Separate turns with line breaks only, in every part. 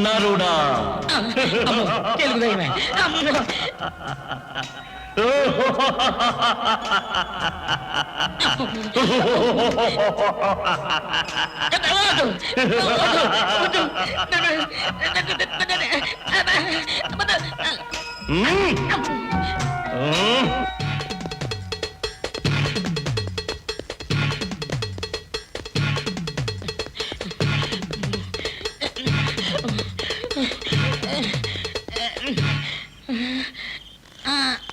నరుడా
తెలుగు దైవమే.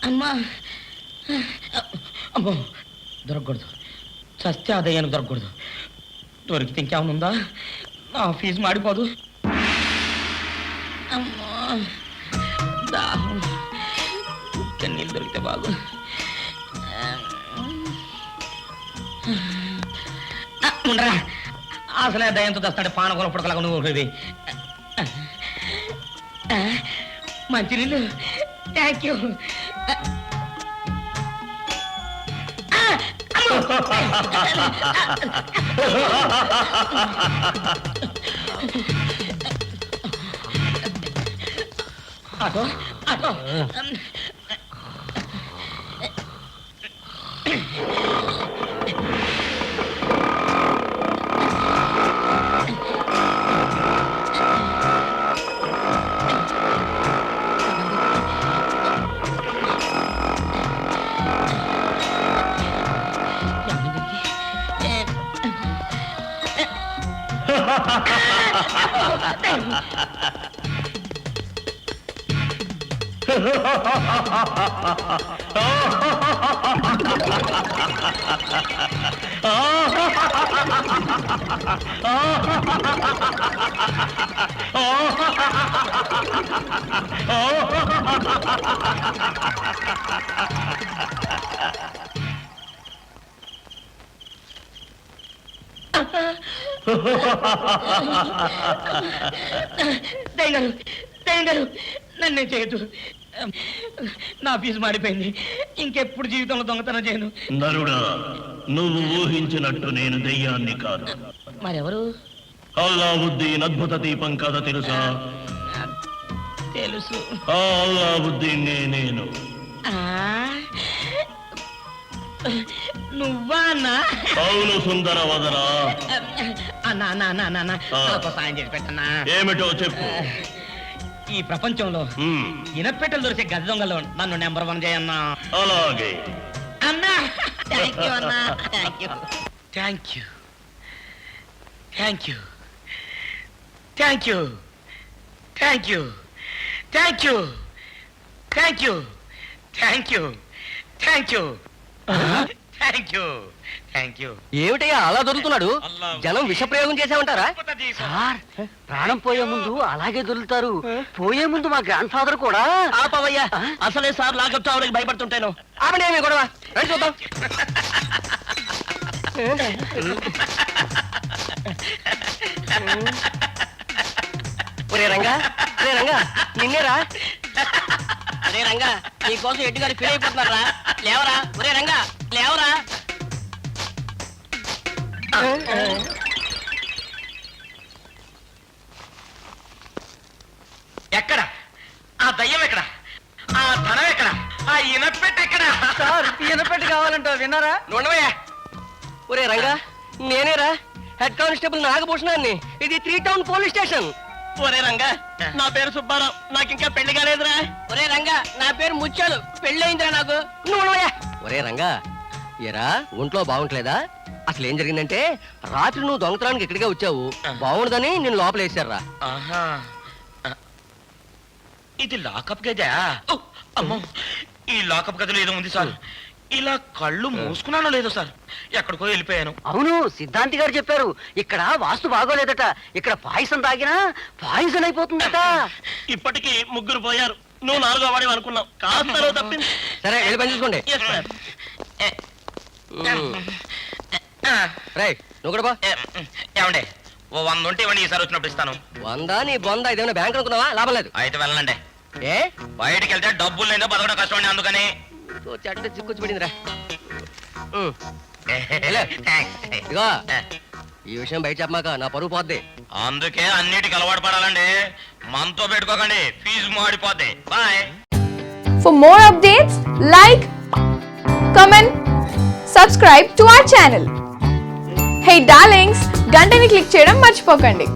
అమ్మా అమ్మో, దొరకకూడదు. చస్తే ఆదాయానికి దొరకకూడదు. దొరికితే ఇంకేమనుందా? నా ఫీజు మాడిపోదు. అమ్మో, దాహం. నీళ్ళు దొరికితే బాగు. ఉండరా, అసలే దయంతో తెస్తాడు పానకొల పుడకలాగా నువ్వు. మంచినీళ్ళు. Thank you. Auto auto. దయ్యారు దయ్యారు, నన్నే చేయొద్దు. నా ఫీజు మాడిపోయింది. ఇంకెప్పుడు జీవితంలో దొంగతనం చేయను.
నరుడా, నువ్వు ఊహించినట్టు నేను దెయ్యాన్ని కాదు.
మరెవరు?
అల్లావుద్దీన్ అద్భుత దీపం కథ తెలుసా?
తెలుసు.
ఆ అల్లావుద్దీన్ నేను.
నువ్వా అన్నా?
అవును సుందర వదరా.
అన్నా అన్నా అన్నా అన్నా నాకు సాయం చేసి పెట్టన్నా.
ఏమిటో చెప్పు.
ఈ ప్రపంచంలో ఇనపెట్టెలు దొరికే గజ దొంగలో నన్ను నెంబర్ 1 చేయన్నా.
అలాగే
అన్నా. థ్యాంక్ యూ అన్నా. Thank you thank you thank you thank you thank you thank you thank you thank you thank you thank you thank you.
ఏమిటయ్యా అలా దొరుకుతున్నాడు? జనం విషప్రయోగం చేసామంటారా? సార్, ప్రాణం పోయే ముందు అలాగే దొరుకుతారు. పోయే ముందు మా గ్రాండ్ ఫాదర్ కూడా.
ఆపవయ్యా, అసలే సార్ లాకప్ చావులకి భయపడుతుంటాను.
ఆమె గొడవ రండి చూద్దాం. ఒరే రంగా, ఒరే రంగా, నిన్నేరా? అరే రంగా, నీకోసం ఎడ్డుగారి ఫీల్ అయిపోతున్నారా? లేవరా, ఒరే రంగా లేవరా.
ఎక్కడ ఆ దయ్యం? ఎక్కడ ఆ ధనం? ఎక్కడ ఆ ఇనపెట్టు? ఎక్కడ
సార్, ఇనపెట్టు కావాలంట, విన్నారా? నోడవయ్యా. ఒరే రంగా, నేనేరా హెడ్ కానిస్టేబుల్ నాగభూషణాన్ని. ఇది 3 టౌన్ పోలీస్ స్టేషన్.
ఒరే రంగా, నా పేరు సుబ్బారావు, నాకు ఇంకా పెళ్లి కాలేదురా.
ఒరే రంగా, నా పేరు ముత్యాలు, పెళ్ళయిందిరా నాకు. నోడవయ్యా. ఒరే రంగా, ఎరా ఒంట్లో బాగుంటలేదా? అసలు ఏం జరిగిందంటే, రాత్రి నువ్వు దొంగతనానికి ఇక్కడికే వచ్చావు. బాగుండదని నేను లోపల వేసారా.
ఇది లాకప్ గదా? అమ్మో, ఈ లాకప్ గదిలో ఏదో ఉంది సార్. ఇలా కళ్ళు మూసుకున్నానో లేదో సార్, ఎక్కడికో వెళ్ళిపోయాను.
అవును, సిద్ధాంతి గారు చెప్పారు ఇక్కడ వాస్తు బాగోలేదట. ఇక్కడ పాయసం తాగినా పాయిజన్ అయిపోతుందట.
ఇప్పటికి 3 పోయారు, నువ్వు 4వ వాడి అనుకున్నావు. కాస్త తప్పింది.
సరే, వెళ్ళి పని చూసుకోండి. రైట్, నువ్వు కూడా బా.
ఏమండే, ఓ 100 ఉంటే ఇవ్వండి, ఈసారి వచ్చినప్పుడు ఇస్తాను.
100 నీ బొంద ఇదేమైనా బ్యాంక్ అనుకున్నావా? లాభం లేదు.
అయితే వెళ్ళండి.
ఏ
బయటికి వెళ్తే డబ్బులు లేదో బతకడం కష్టం అండి, అందుకని.
చెడ్డ చిక్కుచ్చి పడిందిరా.
Thanks.
ఇదిగో ఈ విషయం బయట చెప్పమాక, నా పరువు పోద్ది.
అందుకే అన్నిటికి అలవాటు పడాలండి. మనతో పెట్టుకోకండి, ఫీజు మాడిపోద్ది. Bye.
For more updates, like, comment, subscribe to our channel. Hey darlings, గంటని click చేయడం మర్చిపోకండి.